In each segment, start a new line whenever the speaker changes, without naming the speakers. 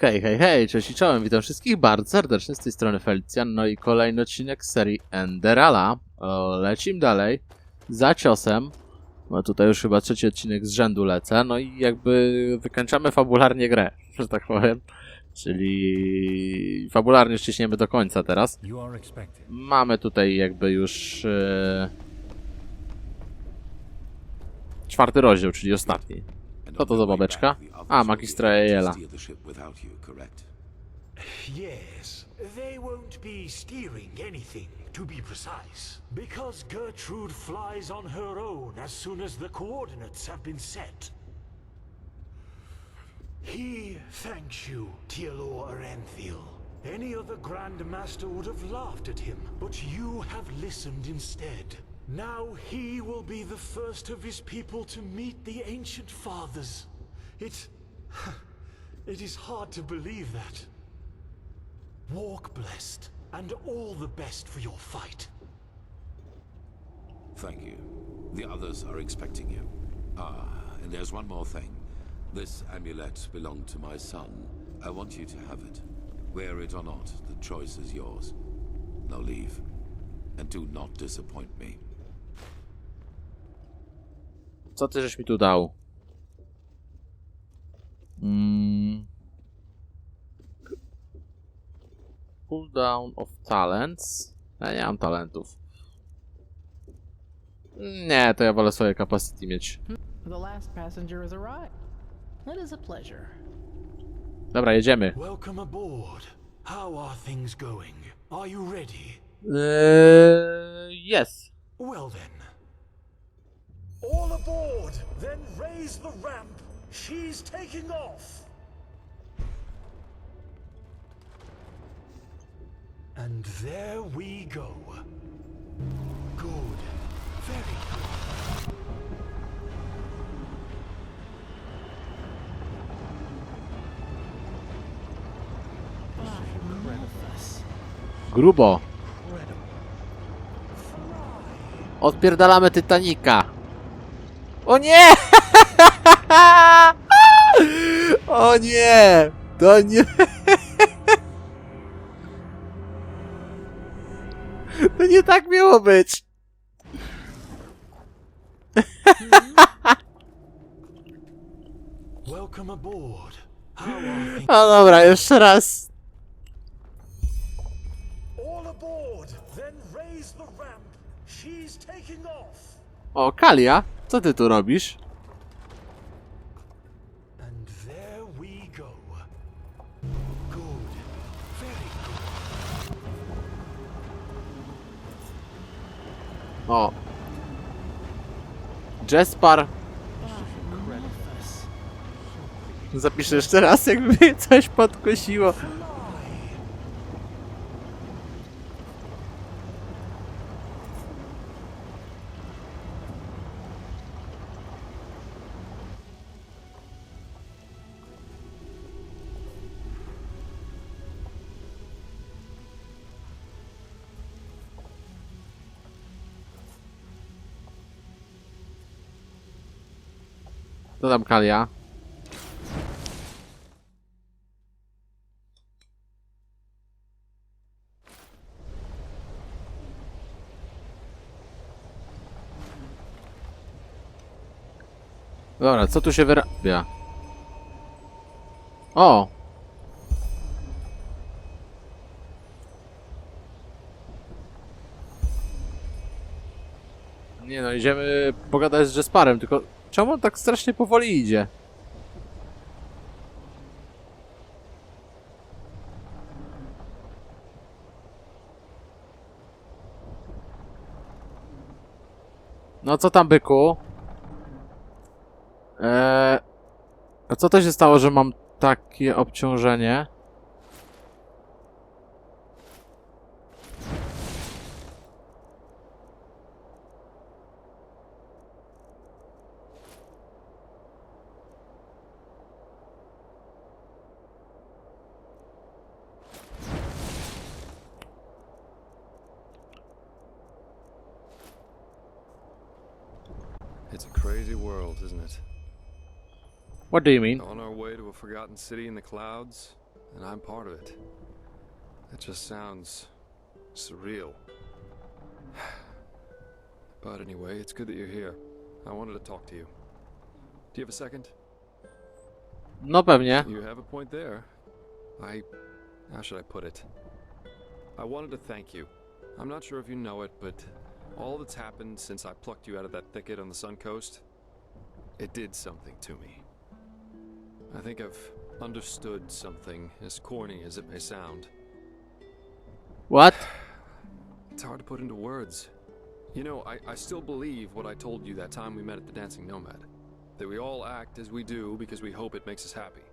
Hej, hej, hej, cześć i czołem, witam wszystkich bardzo serdecznie z tej strony Felicjan, no i kolejny odcinek z serii Enderala. Lecimy dalej, za ciosem, bo tutaj już chyba trzeci odcinek z rzędu lecę, no i jakby wykończamy fabularnie grę, że tak powiem, czyli fabularnie ściśniemy do końca teraz. Mamy tutaj jakby już czwarty rozdział, czyli ostatni. Co to za babeczka? A, magistra Jela.
Yes, they won't be steering anything, to be precise, because Gertrude flies on her own as soon as the coordinates have been set. He thanks you, Tielor Arenthiel. Any other Grand Master would have laughed at him, but you have listened instead. Now he will be the first of his people to meet the ancient fathers. It is hard to believe that. Walk blessed, and all the best for your fight.
Thank you. The others are expecting you. Ah, and there's one more thing. This amulet belonged to my son. I want you to have it. Wear it or not, the choice is yours. Now leave, and do not disappoint me.
Co ty żeś mi tu dał? Cooldown of talents. Ja nie mam talentów. Nie, to ja wolę swoje capacity mieć.
The last passenger has arrived. It is a pleasure.
Dobra, jedziemy.
Welcome aboard. How are things going? Are you ready?
Yes.
Well then. All aboard! Then raise the ramp. She's taking off. And there we go. Good. Very good.
Grubo. Odpierdalamy Titanica. O nie! O nie! To nie! To nie tak miało być!
Welcome aboard. How are things?
O dobra, jeszcze raz.
All aboard. Then raise the ramp. She's taking off.
O, Kalia, co ty tu robisz?
And there we go. Good. Very good.
O. Jespar. Zapiszę jeszcze raz, jakby coś podkosiło. Co tam, Kalia? Dobra, co tu się wyrabia? O! Nie no, idziemy pogadać z Jesparem, tylko czemu on tak strasznie powoli idzie? No co tam, byku? A co to się stało, że mam takie obciążenie?
It's a crazy world, isn't it?
What do you mean?
On our way to a forgotten city in the clouds, and I'm part of it. That just sounds surreal. But anyway, it's good that you're here. I wanted to talk to you. Do you have a second?
No pewnie.
You have a point there. How should I put it? I wanted to thank you. I'm not sure if you know it, but all that's happened since I plucked you out of that thicket on the Sun Coast, it did something to me. I think I've understood something, as corny as it may sound.
What?
It's hard to put into words. You know, I still believe what I told you that time we met at the Dancing Nomad. That we all act as we do because we hope it makes us happy.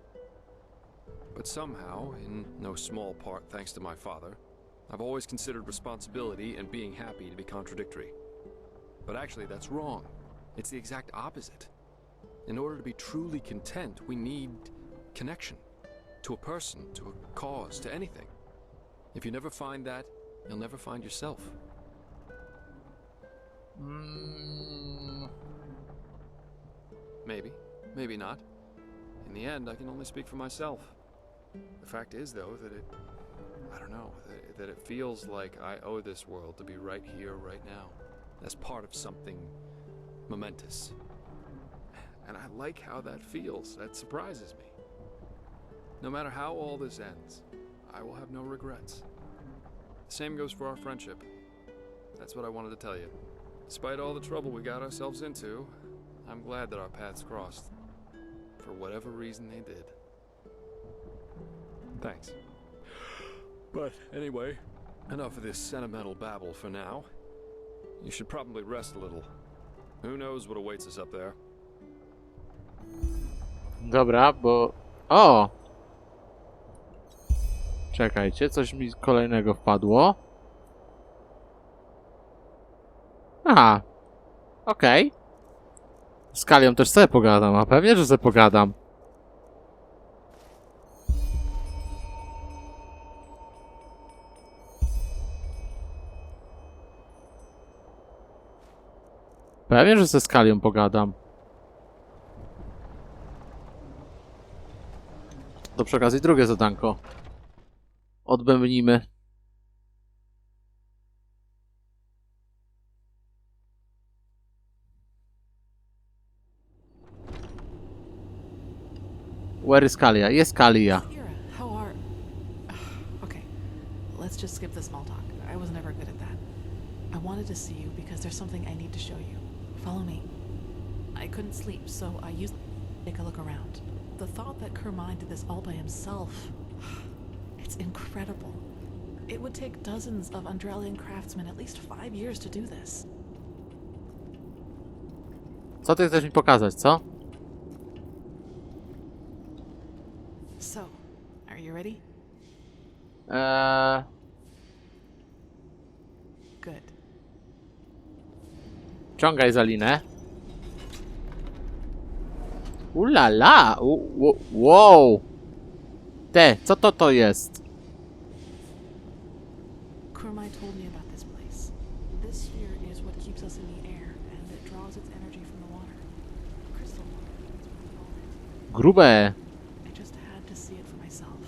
But somehow, in no small part thanks to my father, I've always considered responsibility and being happy to be contradictory. But actually, that's wrong. It's the exact opposite. In order to be truly content, we need connection. To a person, to a cause, to anything. If you never find that, you'll never find yourself. Maybe. Maybe not. In the end, I can only speak for myself. The fact is, though, that I don't know, that it feels like I owe this world to be right here, right now. As part of something momentous. And I like how that feels. That surprises me. No matter how all this ends, I will have no regrets. The same goes for our friendship. That's what I wanted to tell you. Despite all the trouble we got ourselves into, I'm glad that our paths crossed. For whatever reason they did. Thanks. But anyway, enough of this sentimental babble for now. You should probably rest a little. Who knows what awaits us up there?
Dobra, bo... O! Czekajcie, coś mi kolejnego wpadło. Aha. Okej. Z Kalią też sobie pogadam, a pewnie, że sobie pogadam. Pewnie, że ze Skalią pogadam. To przy okazji drugie zadanko. Odbębnijmy. Where is Kalia? Jest Kalia.
How are... Okay, let's just skip the small talk. I was never good at that. I wanted to see you because there's something I need to show you. Follow me. I couldn't sleep, so I used to take a look around. The thought that Kermine did this all by himself, it's incredible. It would take dozens of Enderalian craftsmen at least 5 years to do this.
Co ty chcesz mi pokazać, co?
So, are you ready? Good.
Ciągaj za linę. Ulala! Wow! Co to jest?
Kermine told me about this place. This sphere is what keeps us in the air, and it draws its energy from the water. Crystal water.
Grube!
I just had to see it for myself.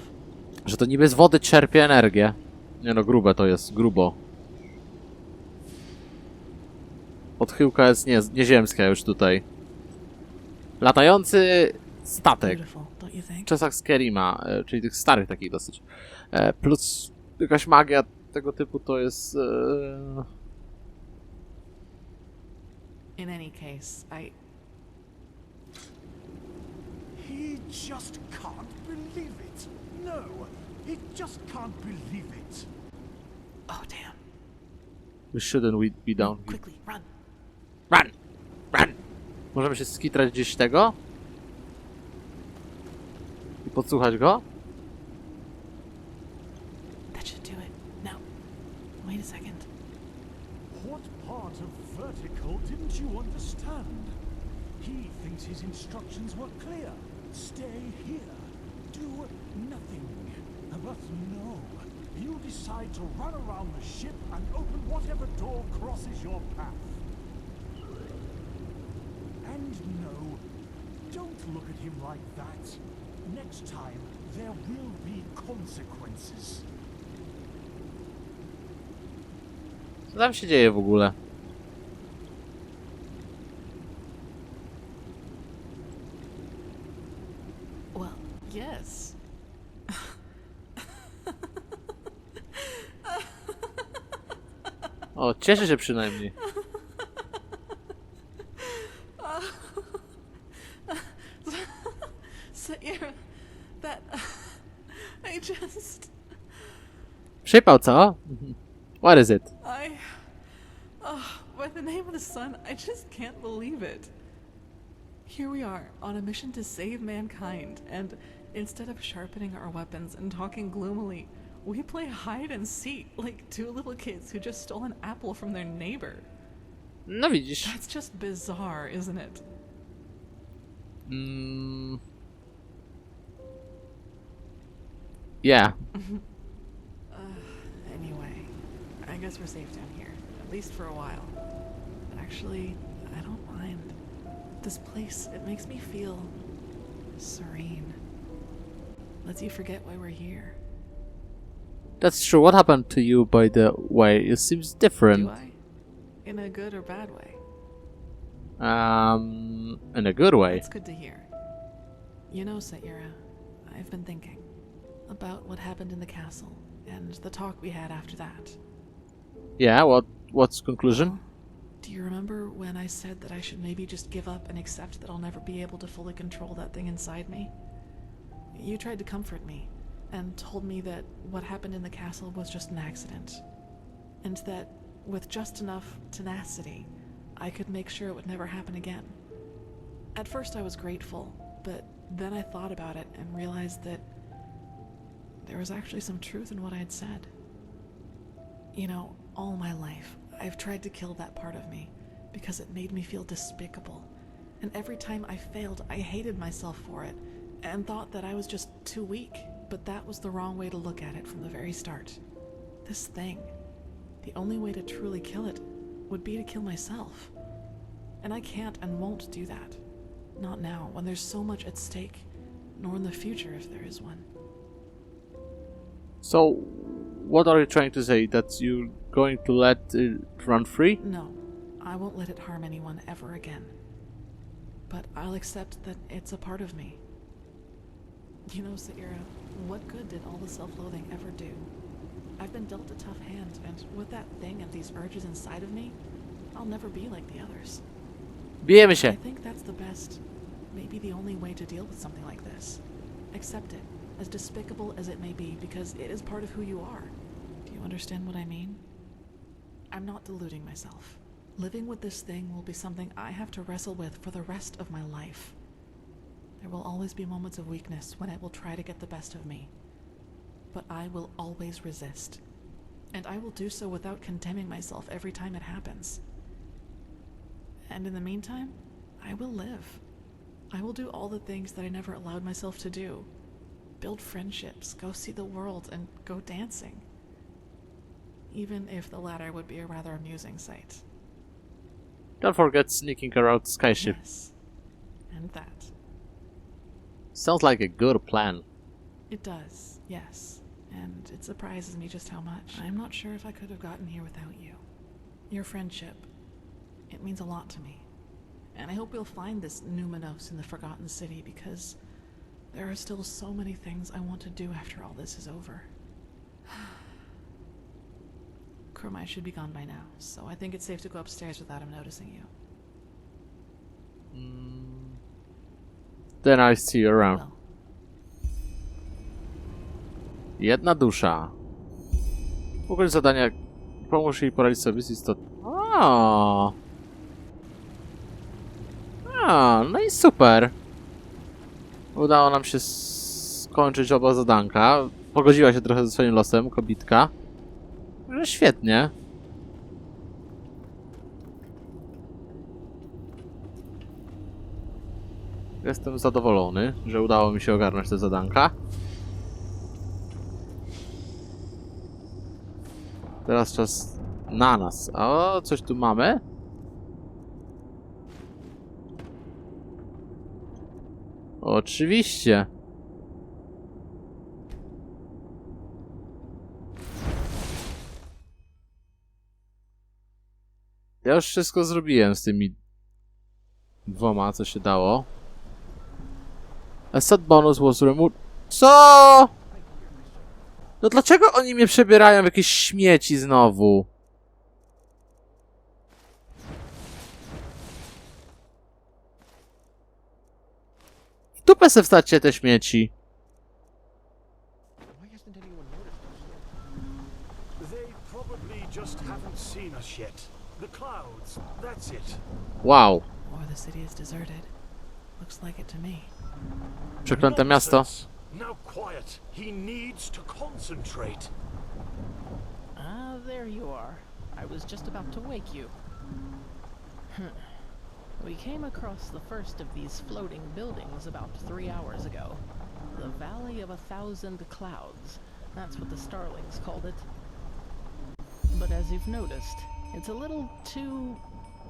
Że to niby z wody czerpie energię. Nie no, grube to jest, grubo. Odchyłka jest nieziemska już tutaj. Latający statek.
Beautiful, don't you
W
think?
czasach Skyrima, czyli tych starych takich dosyć. Plus jakaś magia tego typu to jest...
In any case,
He just can't believe it. No, he just can't believe it.
Oh, damn.
We shouldn't be down here.
Quickly, run.
Run! Run! Możemy się skitrać gdzieś tego? I podsłuchać go?
That should do it. Now, wait a second.
What part of vertical didn't you understand? He thinks his instructions were clear. Stay here. Do nothing. But no. You decide to run around the ship and open whatever door crosses your path. And no, don't look at him like that. Next time, there will be consequences.
Co tam się dzieje w ogóle?
Well, yes.
O, cieszę się przynajmniej.
Sierra, that I just
Przypał, co? What is it?
by the name of the sun, I just can't believe it. Here we are on a mission to save mankind, and instead of sharpening our weapons and talking gloomily, we play hide and seek like two little kids who just stole an apple from their neighbor.
No widzisz.
That's just bizarre, isn't it?
Yeah.
Anyway, I guess we're safe down here, at least for a while. Actually, I don't mind. This place, it makes me feel serene. Lets you forget why we're here.
That's true. What happened to you, by the way? It seems different.
Do I? In a good or bad way?
In a good way.
It's good to hear. You know, Saira, I've been thinking about what happened in the castle and the talk we had after that.
Yeah, what's conclusion?
Do you remember when I said that I should maybe just give up and accept that I'll never be able to fully control that thing inside me? You tried to comfort me and told me that what happened in the castle was just an accident, and that with just enough tenacity, I could make sure it would never happen again. At first I was grateful, but then I thought about it and realized that there was actually some truth in what I had said. You know, all my life, I've tried to kill that part of me because it made me feel despicable. And every time I failed, I hated myself for it and thought that I was just too weak. But that was the wrong way to look at it from the very start. This thing, the only way to truly kill it would be to kill myself. And I can't and won't do that. Not now, when there's so much at stake, nor in the future if there is one.
So, what are you trying to say? That you're going to let it run free?
No, I won't let it harm anyone ever again. But I'll accept that it's a part of me. You know, Saira, what good did all the self-loathing ever do? I've been dealt a tough hand, and with that thing and these urges inside of me, I'll never be like the others.
Bijemy
I
się.
think that's the best, maybe the only way to deal with something like this. Accept it, as despicable as it may be, because it is part of who you are. Do you understand what I mean? I'm not deluding myself. Living with this thing will be something I have to wrestle with for the rest of my life. There will always be moments of weakness when it will try to get the best of me. But I will always resist. And I will do so without condemning myself every time it happens. And in the meantime, I will live. I will do all the things that I never allowed myself to do. Build friendships, go see the world, and go dancing. Even if the latter would be a rather amusing sight.
Don't forget sneaking around Skyship.
Yes. And that.
Sounds like a good plan.
It does, yes. And it surprises me just how much. I'm not sure if I could have gotten here without you. Your friendship. It means a lot to me. And I hope we'll find this numinous in the Forgotten City, because there are still so many things I want to do after all this is over. Kurmai should be gone by now, so I think it's safe to go upstairs without him noticing you.
Then I see you around.
Well,
Jedna dusza. W ogóle zadania. Pomóż jej poradzić sobie z istotą. No i super. Udało nam się skończyć oba zadanka. Pogodziła się trochę ze swoim losem, kobitka. No świetnie. Jestem zadowolony, że udało mi się ogarnąć te zadanka. Teraz czas na nas. O, coś tu mamy? Oczywiście. Ja już wszystko zrobiłem z tymi dwoma, co się dało. A set bonus was removed. Co? No dlaczego oni mnie przebierają w jakieś śmieci znowu? W dupę se wstawcie te śmieci.
They probably just haven't seen us yet. The clouds, that's it.
Wow.
Or the city is deserted. Looks like it to me.
Przeklęte miasto.
Nonsense. Now quiet. He needs to concentrate.
Ah, there you are. I was just about to wake you. We came across the first of these floating buildings about 3 hours ago. The Valley of 1,000 Clouds. That's what the Starlings called it. But as you've noticed, it's a little too,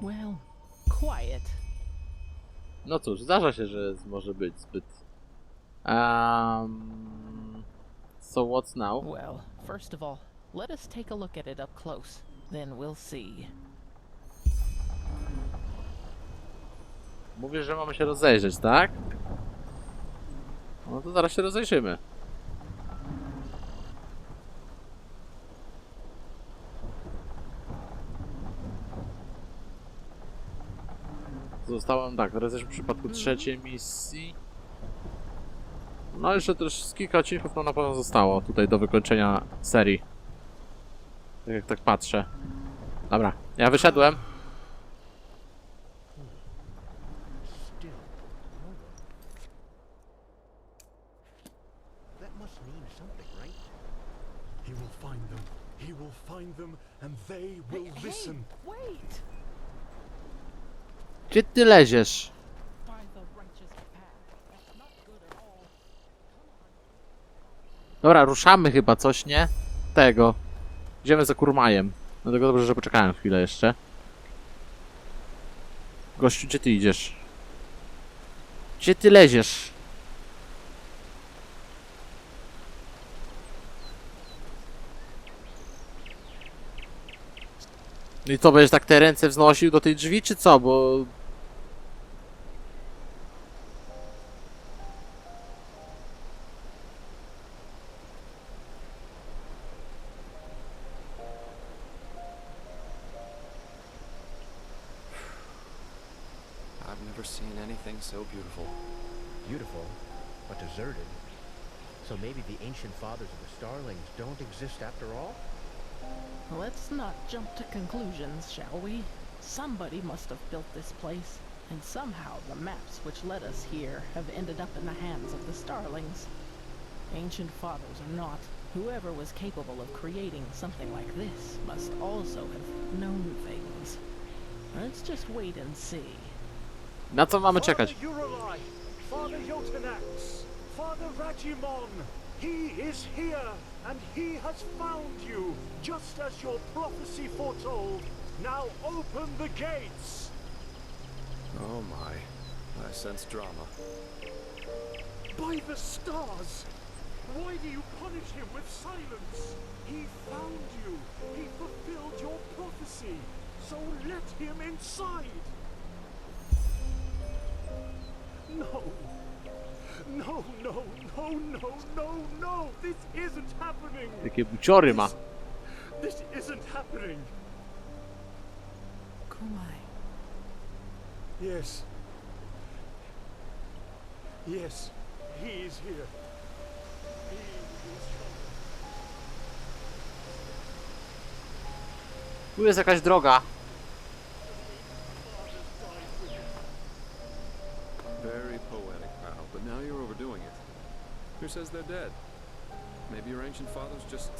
well, quiet.
No cóż, zdarza się, że może być zbyt... So what's now?
Well, first of all, let us take a look at it up close. Then we'll see.
Mówisz, że mamy się rozejrzeć, tak? No to zaraz się rozejrzymy. Zostałem, tak, teraz jesteśmy w przypadku trzeciej misji. No jeszcze też z kilka odcinków to na pewno zostało tutaj do wykończenia serii. Tak jak tak patrzę. Dobra, ja wyszedłem.
That must mean something, right?
He will find them. He will find them, and they will listen.
Wait!
Gdzie ty leziesz?
By the righteous path. That's not good at all.
Dobra, ruszamy chyba coś, nie? Tego. Idziemy za kurmajem. Dlatego dobrze, że poczekałem chwilę jeszcze. Gościu, gdzie ty idziesz? Gdzie ty leziesz? No i co, będziesz tak te ręce wznosił do tej drzwi, czy co? Bo...
I've never seen anything so beautiful.
Beautiful, but deserted. So maybe the ancient fathers of the Starlings don't exist after all?
Let's not jump to conclusions, shall we? Somebody must have built this place, and somehow the maps which led us here have ended up in the hands of the Starlings. Ancient fathers or not, whoever was capable of creating something like this must also have known things. Let's just wait and see.
Na co mamy czekać?
Father Uralai, Father Jotanax, Father Rajimon, he is here, and he has found you, just as your prophecy foretold. Now open the gates!
Oh my. I sense drama.
By the stars! Why do you punish him with silence? He found you. He fulfilled your prophecy. So let him inside. No. No, no, no, no, no, no. This isn't happening.
Jakie buciory ma.
This isn't happening.
Kumai.
Yes. Yes, he is here. He is
Tu jest jakaś droga.
Very poetic, pal, but now you're overdoing it. Who says they're dead? Maybe your ancient fathers just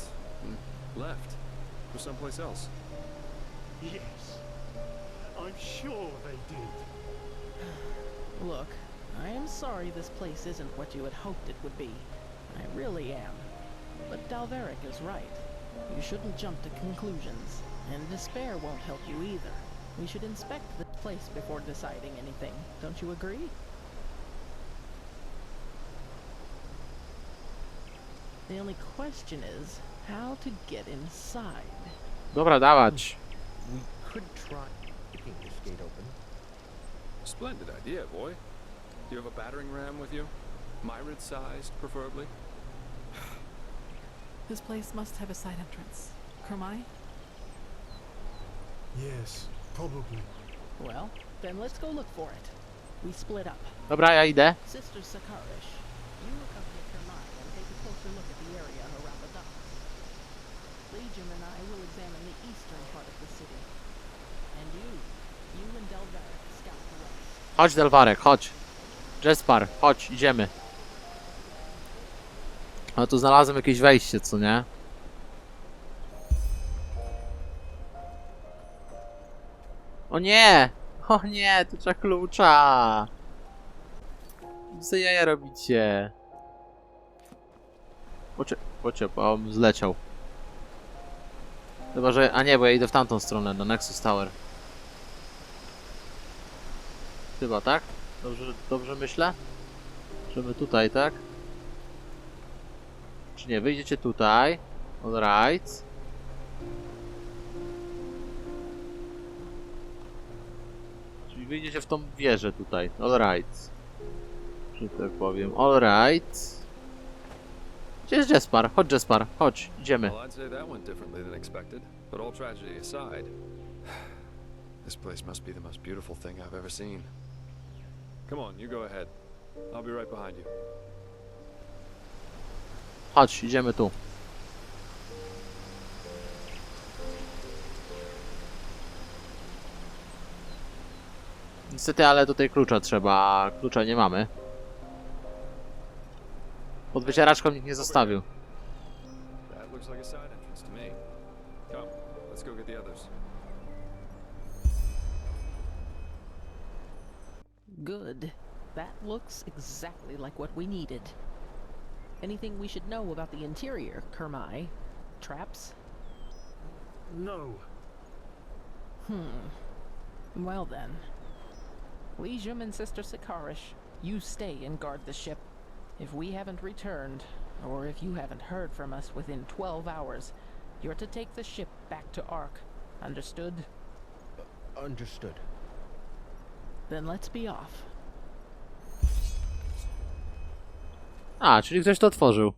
left for someplace else.
Yes, I'm sure they did.
Look, I am sorry this place isn't what you had hoped it would be. I really am. But Dalveric is right. You shouldn't jump to conclusions, and despair won't help you either. We should inspect this place before deciding anything. Don't you agree? The only question is how to get inside.
Dobra, dawać.
We could try. kicking this gate open.
Splendid idea, boy. Do you have a battering ram with you? Myrid-sized, preferably?
This place must have a side entrance. Kermai?
Yes, probably.
Well, then let's go look for it. We split up.
Dobra, ja idę.
Sister Sakarish, you accompany Kermai and take a closer look at the area around the docks. Legion and I will examine the eastern part of the city. And you and Delvarek scout the west.
Chodź, Delwarek, chodź. Jespar, chodź, idziemy. No tu znalazłem jakieś wejście, co nie? O nie! O nie, tu trzeba klucza! Co jaja robicie? Bo on zleciał. Chyba, że... A nie, bo ja idę w tamtą stronę, do Nexus Tower. Chyba, tak? Dobrze myślę? Że my tutaj, tak? Czy nie? Wyjdziecie tutaj. Alright. Czyli wyjdziecie w tą wieżę tutaj. Alright. Że tak powiem. Alright. Gdzie jest Jespar? Chodź, Jespar. Chodź. Idziemy.
Well, I'd say that went differently than expected. But all tragedy aside, this place must be the most beautiful thing I've ever seen. Come on, you go ahead. I'll be right behind you.
Chodź, idziemy tu. Niestety, ale tutaj klucza trzeba, a klucza nie mamy. Pod wycieraczką nikt nie zostawił.
That looks like a side entrance to me. Come, let's go get the others.
Good. That looks exactly like what we needed. Anything we should know about the interior, Kermai? Traps?
No.
Well then. Legium and Sister Sakarish, you stay and guard the ship. If we haven't returned, or if you haven't heard from us within 12 hours, you're to take the ship back to Ark. Understood?
Understood.
Then let's be off.
A, czyli ktoś to otworzył.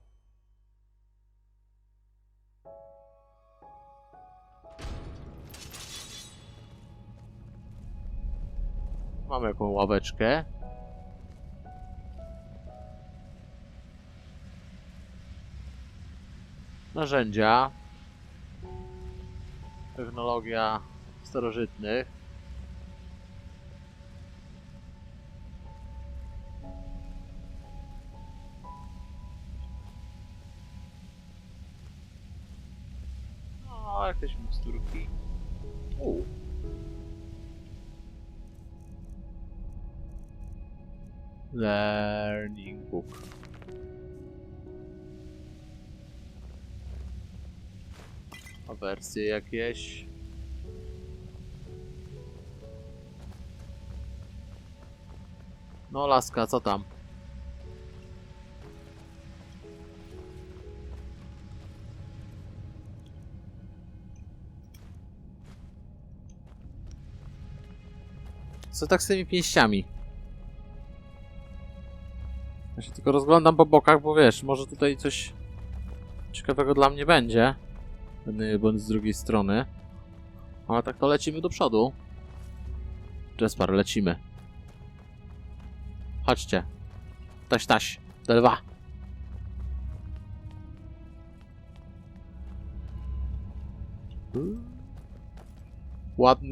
Mamy jakąś ławeczkę. Narzędzia. Technologia starożytnych. O, jakieś miksturki. Learning book. A wersje jakieś. No laska, co tam? Co tak z tymi pięściami? Ja się tylko rozglądam po bokach, bo wiesz, może tutaj coś ciekawego dla mnie będzie. Bądź z drugiej strony. Ale tak to lecimy do przodu. Jespar, lecimy. Chodźcie. Taś. T2.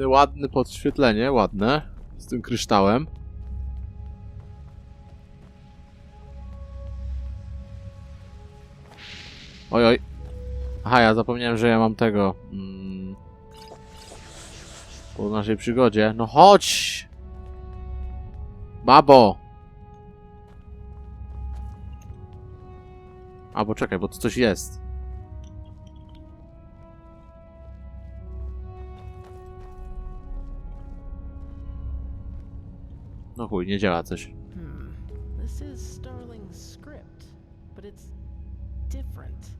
Ładne podświetlenie, ładne. Z tym kryształem. Oj. Aha, ja zapomniałem, że ja mam tego. Po naszej przygodzie. No chodź! Babo! Albo czekaj, bo tu coś jest. No chuj, nie działa coś.
This is Starling's script, but it's different.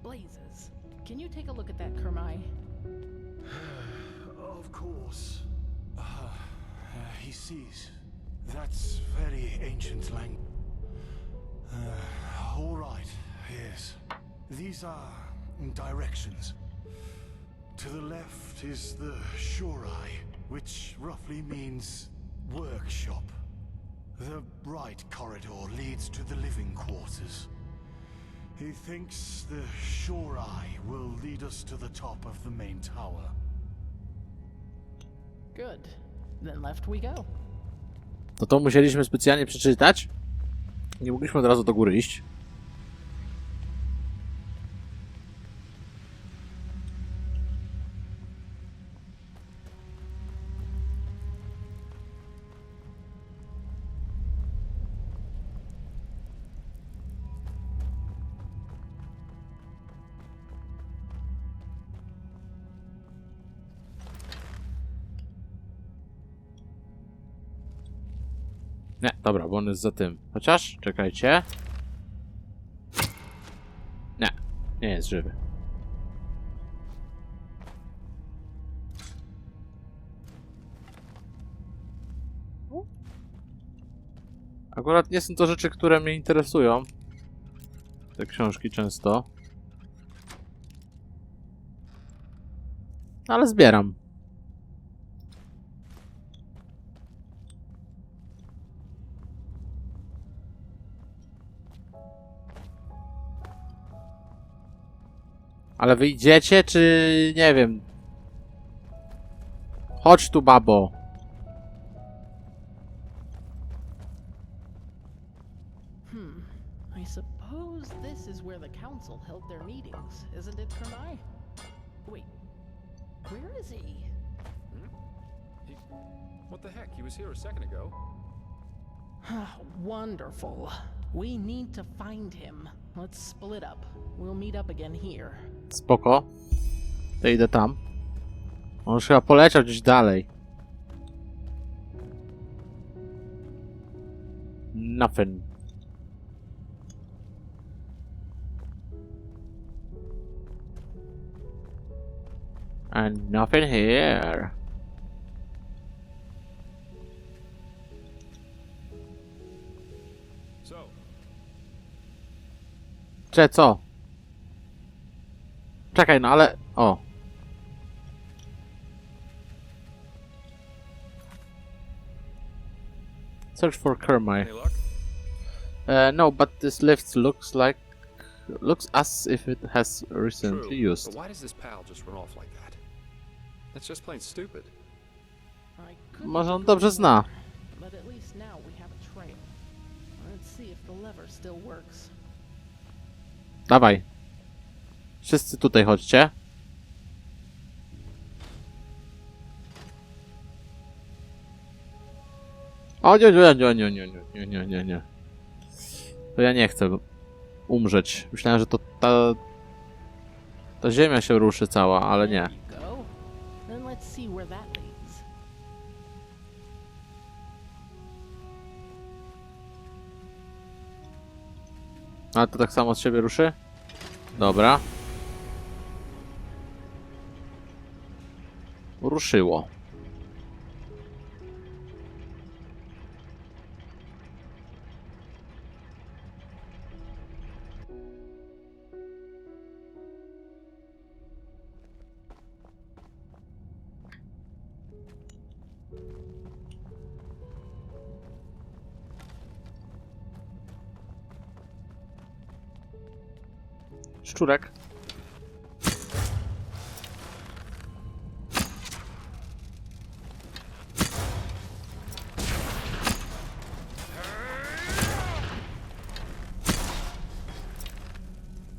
Blazes. Can you take a look at that, Kermai?
Of course. He sees. That's very ancient language. All right, yes. These are directions. To the left is the Shorai, which roughly means workshop. The right corridor leads to the living quarters. He thinks the Shorai will lead us to the top of the main tower.
Good. Then left we go.
To musieliśmy specjalnie przeczytać? Nie mogliśmy od razu do góry iść. Nie, dobra, bo on jest za tym. Chociaż, czekajcie. Nie, nie jest żywy. Akurat nie są to rzeczy, które mnie interesują. Te książki często. Ale zbieram. Ale wyjdziecie, czy nie wiem? Chodź tu, babo.
I suppose this is where the council held their meetings, isn't it, Kernai? Wait, where is he?
What the heck? He was here a second ago.
Wonderful. We need to find him. Let's split up. We'll meet up again here.
Spoko. To idę tam. On już chyba poleciał gdzieś dalej. Nothing. And nothing here. Co? Czekaj, no ale... O. Search for Kermai.
Any luck?
No, but this lift looks as if it has recently
True,
used.
but why does this pal just run off like that? That's just plain stupid.
I could
Może on
be
dobrze
wrong,
zna.
but at least now we have a trail. Let's see if the lever still works.
Dawaj. Wszyscy tutaj chodźcie. O nie, nie, nie, nie, nie, nie, nie, nie, nie. To ja nie chcę umrzeć. Myślałem, że to ta ziemia się ruszy cała, ale nie.
There you go. Then let's see where that leads.
Ale to tak samo od siebie ruszy? Dobra. Ruszyło. Szczurek.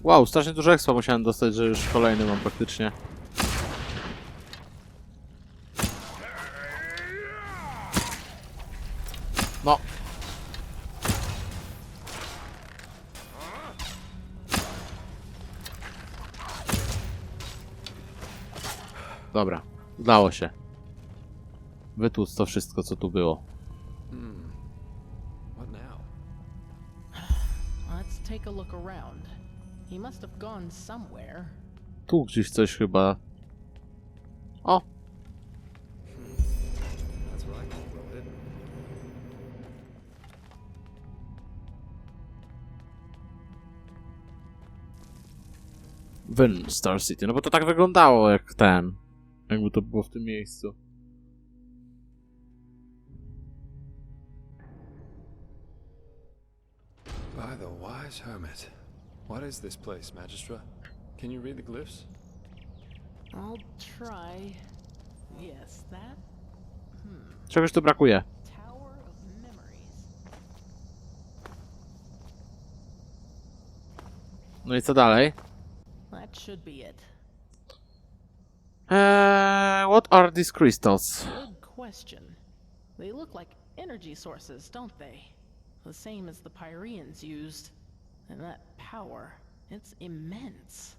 Wow, strasznie dużo expa musiałem dostać, że już kolejny mam praktycznie. No. Dobra, udało się. Wytłuc to wszystko, co tu było.
What now?
Let's take a look around. He must have gone somewhere.
Tu gdzieś coś chyba... O! w Star City. No bo to tak wyglądało jak ten. Jakby to było w tym miejscu.
By the wise hermit. What is this place, Magistra? Can you read the glyphs?
I'll try. Yes, that
Czegoś tu brakuje.
Tower of Memories.
No i co dalej?
That should be it.
What are these crystals?
Good question. They look like energy sources, don't they? The same as the Pyreans used. And that power, it's immense.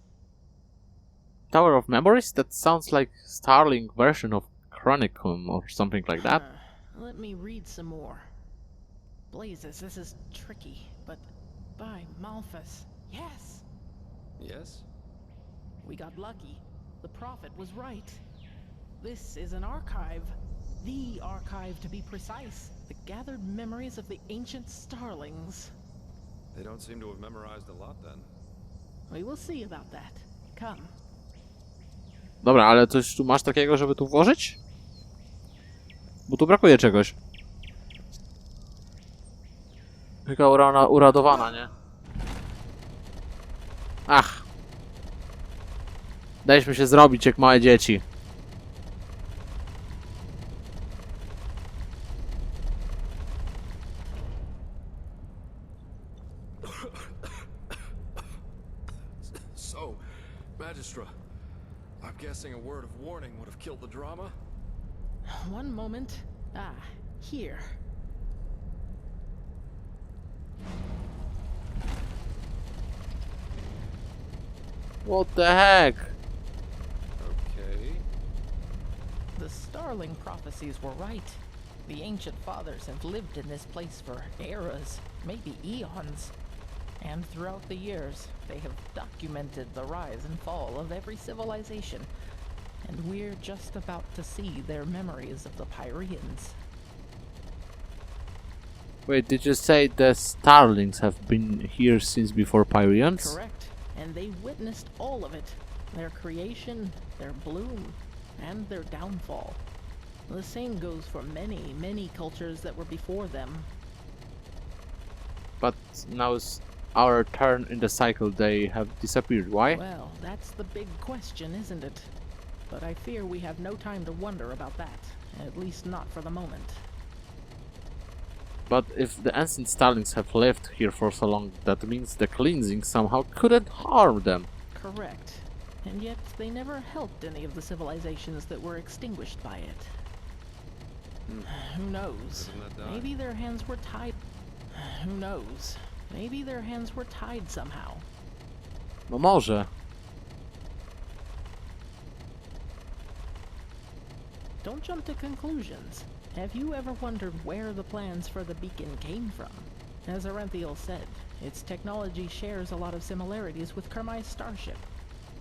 Tower of Memories? That sounds like Starling version of Chronicum or something like that.
Let me read some more. Blazes, this is tricky, but by Malthus. Yes!
Yes?
We got lucky. The prophet was right. This is an archive. The archive, to be precise. The gathered memories of the ancient starlings.
They don't seem to have memorized a lot then.
We will see about that. Come.
Dobra, ale coś tu masz takiego, żeby tu włożyć? Bo tu brakuje czegoś. Taka uradowana, nie? Ach. Daliśmy się zrobić jak małe dzieci.
So, Magistra, I'm guessing a word of warning would have killed the drama?
One moment. Ah, here.
What the heck?
Okay.
The starling prophecies were right. The ancient fathers have lived in this place for eras, maybe eons. And throughout the years, they have documented the rise and fall of every civilization. And we're just about to see their memories of the Pyreans.
Wait, did you say the Starlings have been here since before Pyreans?
Correct. And they witnessed all of it. Their creation, their bloom, and their downfall. The same goes for many, many cultures that were before them.
But now it's our turn in the cycle. They have disappeared. Why?
Well, that's the big question, isn't it? But I fear we have no time to wonder about that. At least not for the moment.
But if the ancient Starlings have lived here for so long, that means the cleansing somehow couldn't harm them.
Correct. And yet they never helped any of the civilizations that were extinguished by it. Who knows?
Doesn't that die?
Maybe their hands were tied. Who knows? Maybe their hands were tied somehow.
No może.
Don't jump to conclusions. Have you ever wondered where the plans for the beacon came from? As Arenthiel said, its technology shares a lot of similarities with Kermai's starship.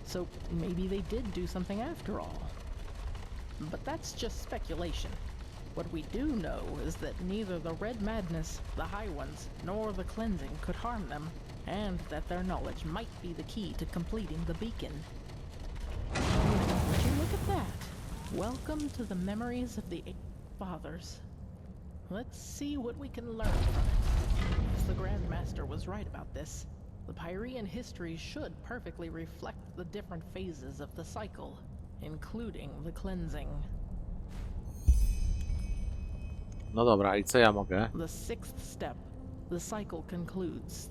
So maybe they did do something after all. But that's just speculation. What we do know is that neither the Red Madness, the High Ones, nor the Cleansing could harm them, and that their knowledge might be the key to completing the beacon. Would you look at that? Welcome to the memories of the fathers. Let's see what we can learn from it. If the Grand Master was right about this, the Pyrean history should perfectly reflect the different phases of the cycle, including the cleansing.
No dobra, i co ja mogę?
The sixth step. The cycle concludes.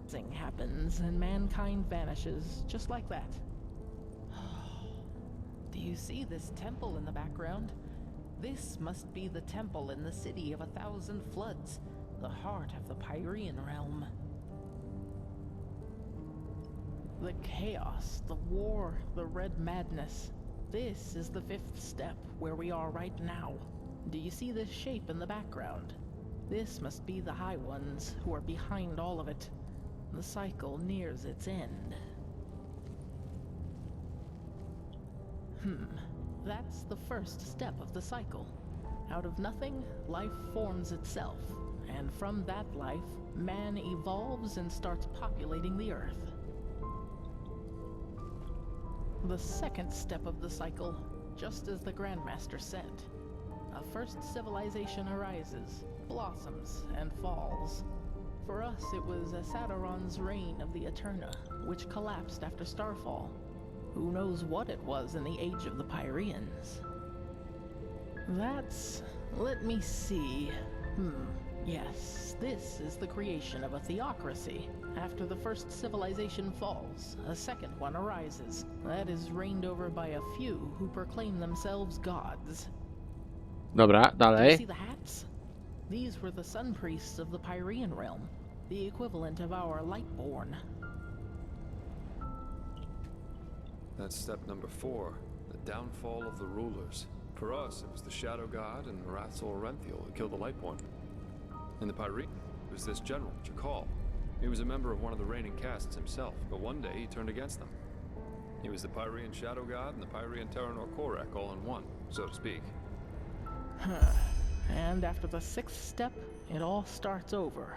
Cleansing happens and mankind vanishes, just like that. Do you see this temple in the background? This must be the temple in the city of 1,000 floods, the heart of the Pyrean realm. The chaos, the war, the red madness. This is the fifth step, where we are right now. Do you see this shape in the background? This must be the High Ones, who are behind all of it. The cycle nears its end. That's the first step of the cycle. Out of nothing, life forms itself. And from that life, man evolves and starts populating the earth. The second step of the cycle, just as the Grandmaster said. A first civilization arises, blossoms, and falls. For us, it was Asadoron's reign of the Eterna, which collapsed after Starfall. Who knows what it was in the age of the Pyreans? That's... let me see... Yes, this is the creation of a theocracy. After the first civilization falls, a second one arises. That is reigned over by a few who proclaim themselves gods.
Dobra,
Do you
dalej.
see the hats? These were the sun priests of the Pyrean realm, the equivalent of our Lightborn.
That's step number 4, the downfall of the rulers. For us, it was the Shadow God and Orenthil who killed the Lightborn. In the Pyrean, it was this general, Jakal. He was a member of one of the reigning castes himself, but one day he turned against them. He was the Pyrean Shadow God and the Pyrean Terranor Korek all in one, so to speak.
And after the sixth step, it all starts over.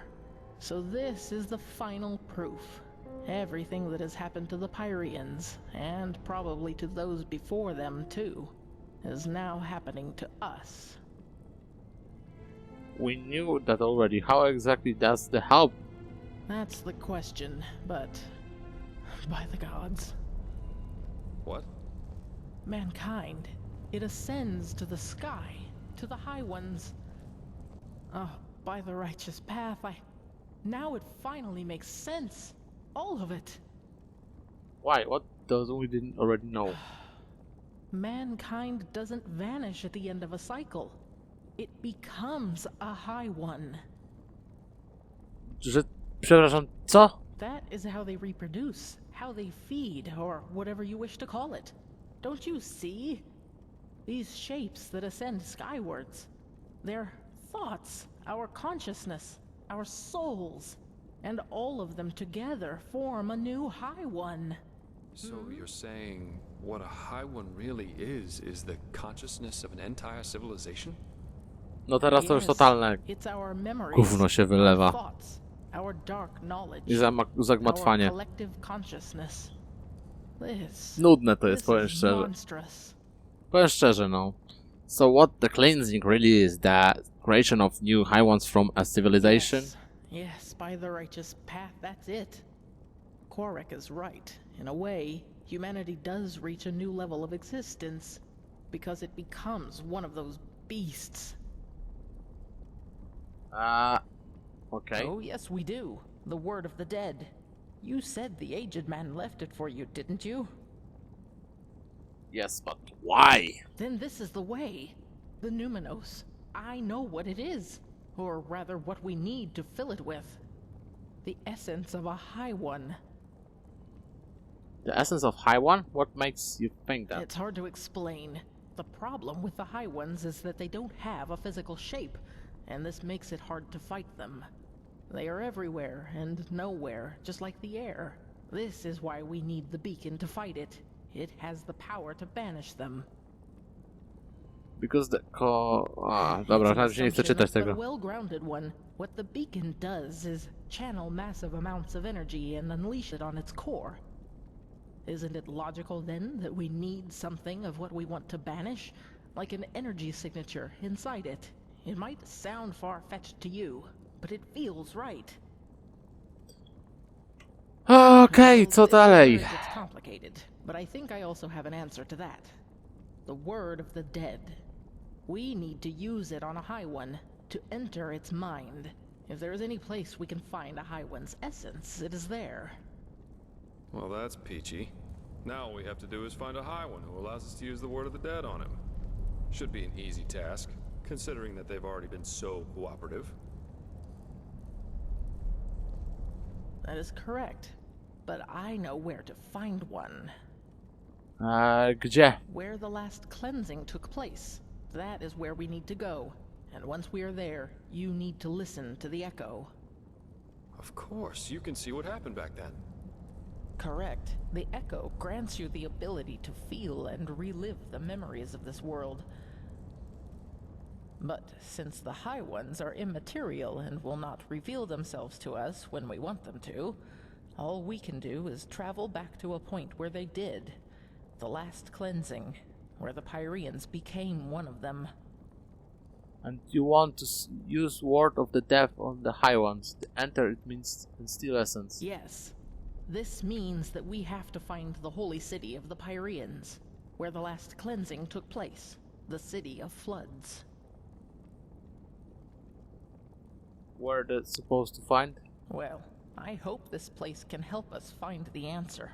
So this is the final proof. Everything that has happened to the Pyreans, and probably to those before them too, is now happening to us.
We knew that already. How exactly does the help?
That's the question, but... by the gods.
What?
Mankind, it ascends to the sky, to the high ones. Oh, by the righteous path, now it finally makes sense. All of it.
Why? What does we didn't already know?
Mankind doesn't vanish at the end of a cycle. It becomes a high one.
Że... Przepraszam, co?
That is how they reproduce, how they feed, or whatever you wish to call it. Don't you see? These shapes that ascend skywards. They're thoughts, our consciousness, our souls. And all of them together form a new high one.
So you're saying what a high one really is the consciousness of an entire civilization?
No teraz to już totalne
It's our memories,
gówno się
our
wylewa.
thoughts, our dark knowledge,
I
our
zagmatwanie.
collective consciousness. This,
Nudne to jest,
this
powiem
is
szczerze.
monstrous.
Powiem szczerze, no. So what the cleansing really is, the creation of new high ones from a civilization?
Yes, by the righteous path, that's it. Korek is right. In a way, humanity does reach a new level of existence, because it becomes one of those beasts.
Okay.
Oh, yes, we do. The word of the dead. You said the aged man left it for you, didn't you?
Yes, but why?
Then this is the way. The Numenos. I know what it is. Or rather, what we need to fill it with. The essence of a high one.
The essence of high one? What makes you think that?
It's hard to explain. The problem with the high ones is that they don't have a physical shape, and this makes it hard to fight them. They are everywhere and nowhere, just like the air. This is why we need the beacon to fight it. It has the power to banish them.
Because the dobra, nawet się nie chcę czytać
But a
tego.
well-grounded one. What the beacon does is channel massive amounts of energy and unleash it on its core. Isn't it logical then that we need something of what we want to banish? Like an energy signature inside it. It might sound far-fetched to you, but it feels right.
Okej, co
This is where
dalej?
it gets complicated, but I think I also have an answer to that. The word of the dead. We need to use it on a high one, to enter its mind. If there is any place we can find a high one's essence, it is there.
Well, that's peachy. Now all we have to do is find a high one who allows us to use the word of the dead on him. Should be an easy task, considering that they've already been so cooperative.
That is correct. But I know where to find one.
Gdzie?
Where the last cleansing took place. That is where we need to go. And once we are there, you need to listen to the echo.
Of course, you can see what happened back then.
Correct. The echo grants you the ability to feel and relive the memories of this world. But since the High Ones are immaterial and will not reveal themselves to us when we want them to, all we can do is travel back to a point where they did. the last cleansing, where the Pyreans became one of them.
And you want to use Word of the Death on the High Ones. The enter it means instill essence.
Yes. This means that we have to find the holy city of the Pyreans, where the last cleansing took place, the city of floods.
Where that's supposed to find?
Well, I hope this place can help us find the answer.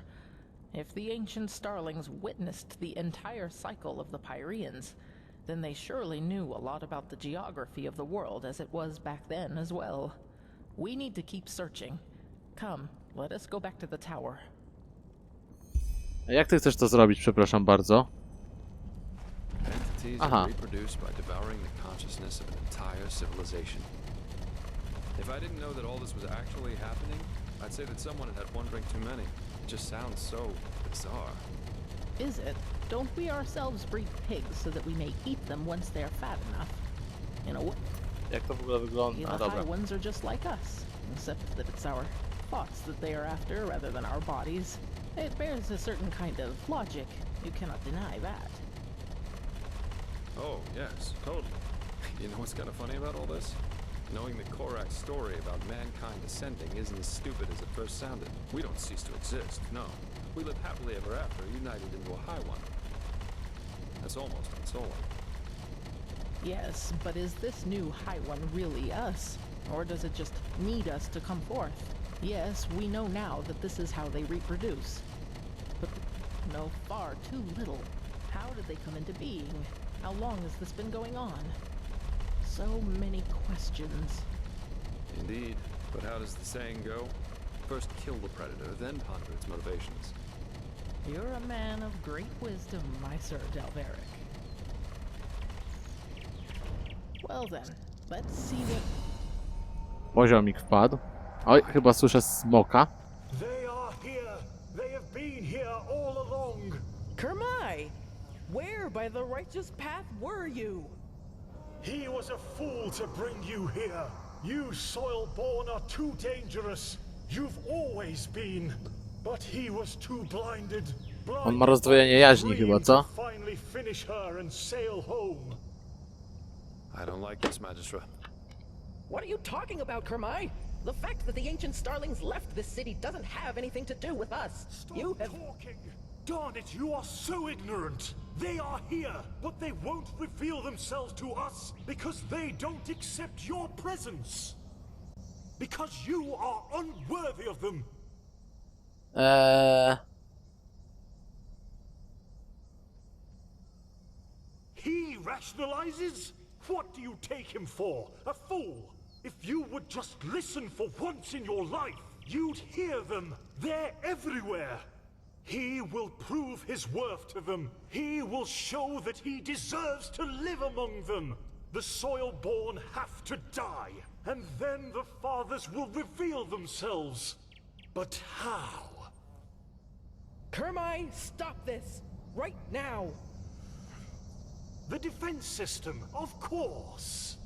If the ancient starlings witnessed the entire cycle of the Pyreans, then they surely knew a lot about the geography of the world as it was back then as well. We need to keep searching. Come, let us go back to the tower.
A jak ty chcesz to zrobić, przepraszam bardzo?
Entities
Aha.
are reproduced by devouring the consciousness of an entire civilization. If I didn't know that all this was actually happening, I'd say that someone had had one drink too many. It just sounds so bizarre.
Is it? Don't we ourselves breed pigs so that we may eat them once they're fat enough? In a way,
Jak to w ogóle wygląda? A,
the
dobra.
high ones are just like us, except that it's our thoughts that they are after rather than our bodies. It bears a certain kind of logic. You cannot deny that.
Oh, yes, totally. You know what's kind of funny about all this? Knowing that Korak's story about mankind ascending isn't as stupid as it first sounded. We don't cease to exist, no. We live happily ever after, united into a high one. That's almost consoling.
Yes, but is this new high one really us? Or does it just need us to come forth? Yes, we know now that this is how they reproduce. But no, far too little. How did they come into being? How long has this been going on? So many questions.
Indeed, but how does the saying go? First kill the predator, then ponder its motivations.
You're a man of great wisdom, my Sir Dalveric. Well then, let's see what...
Poziomik wpadł. Oj, chyba słyszę smoka.
They are here. They have been here all along.
Kermai! Where by the righteous path were you?
He was a fool to bring you here. You soil-born are too dangerous. You've always been. But he was too blinded.
On ma rozdwojenie jaźni chyba, co?
Finally finish her and sail home.
I don't like this, Magistra.
What are you talking about, Kermai? The fact that the ancient starlings left this city doesn't have anything to do with us.
Stop
You have...
talking! Darn it, you are so ignorant! They are here, but they won't reveal themselves to us because they don't accept your presence. Because you are unworthy of them. He rationalizes? What do you take him for? A fool? If you would just listen for once in your life, you'd hear them. They're everywhere. He will prove his worth to them. He will show that he deserves to live among them. The soil-born have to die, and then the fathers will reveal themselves. But how?
Kermai, stop this! Right now!
The defense system, of course.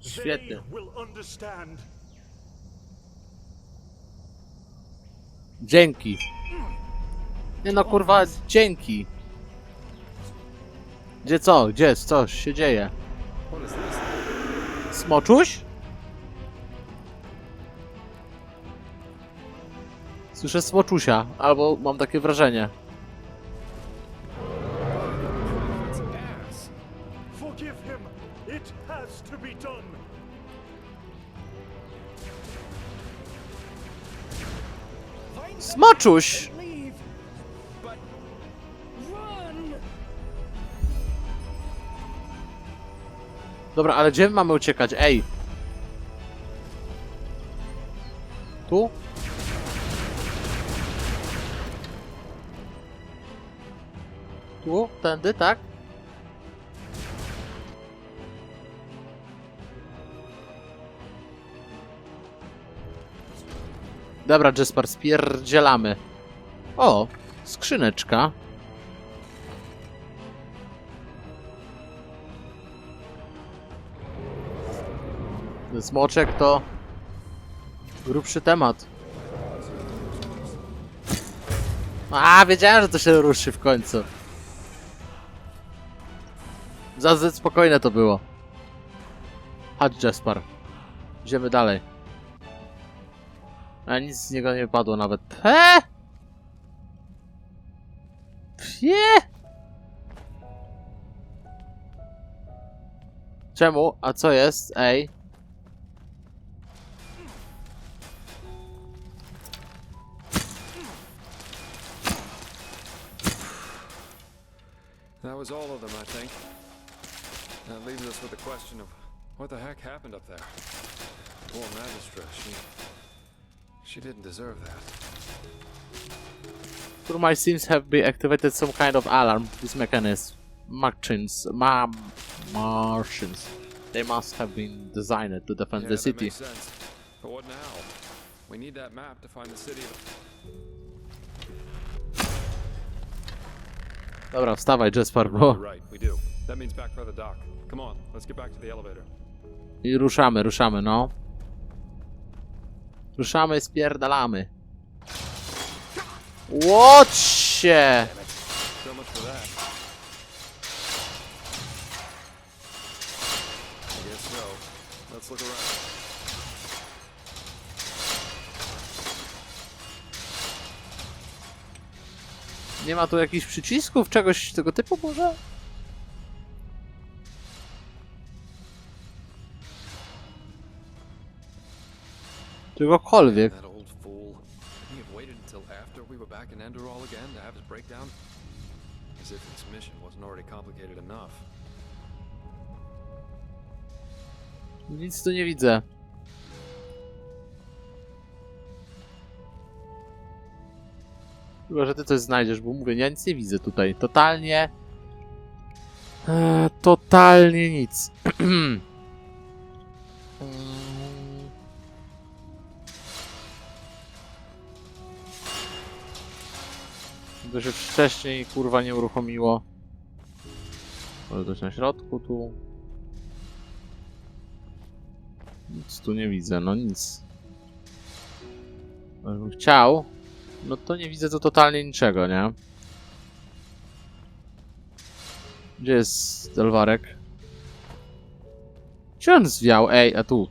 Świetnie.
They will understand.
Dzięki. Nie no kurwa, dzięki. Gdzie co? Gdzie? Coś się dzieje?
What is this?
Smoczuś? Słyszę smoczusia, albo mam takie wrażenie.
It's ass.
Forgive him. It has to be done.
Find them
Smoczuś!
and leave! But... run!
Dobra, ale gdzie mamy uciekać? Ej! Tu? Tu? Tędy, tak? Dobra, Jespar, spierdzielamy. O! Skrzyneczka. Smoczek to grubszy temat. A, wiedziałem, że to się ruszy w końcu. Za spokojne to było. Chodź, Jasper. Idziemy dalej. A nic z niego nie padło nawet. Czemu? A co jest? Ej.
That was all of them, I think. That leaves us with the question of what the heck happened up there. Poor Magistra, she didn't deserve that.
Kurmai seems have been activated some kind of alarm. This mechanism. Martians. Martians. They must have been designed to defend the
That
city.
makes sense. But what now? We need that map to find the city.
Dobra, wstawaj, Jasper, bo...
You're right, we do. That means back by the dock. Come on, let's get back to the elevator.
I ruszamy, no. Ruszamy, spierdalamy. Łocie!
So much for that. I guess so. Let's look around.
Nie ma tu jakichś przycisków, czegoś tego typu może? Czegokolwiek.
That old fool. Couldn't he have waited until after we were back in Enderal again to have his breakdown? As if this mission wasn't already complicated enough.
Nic tu nie widzę. Chyba, że ty coś znajdziesz, bo mówię, ja nic nie widzę tutaj. Totalnie... totalnie nic. To się wcześniej, kurwa, nie uruchomiło. Może coś na środku tu. Nic tu nie widzę, no nic. Jakbym chciał, no to nie widzę tu totalnie niczego, nie? Gdzie jest Delwarek? Gdzie on zwiał? Ej, a tu.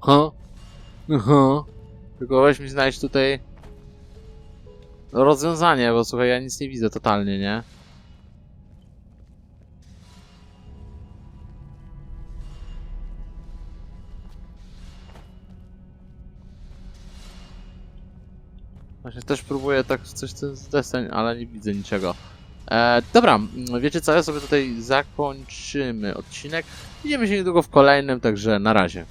Ha? Aha. Tylko weź mi znajdź tutaj rozwiązanie, bo słuchaj, ja nic nie widzę totalnie, nie? Właśnie też próbuję tak coś z deseń, ale nie widzę niczego. Dobra, wiecie co, ja sobie tutaj zakończymy odcinek. Widzimy się niedługo w kolejnym, także na razie.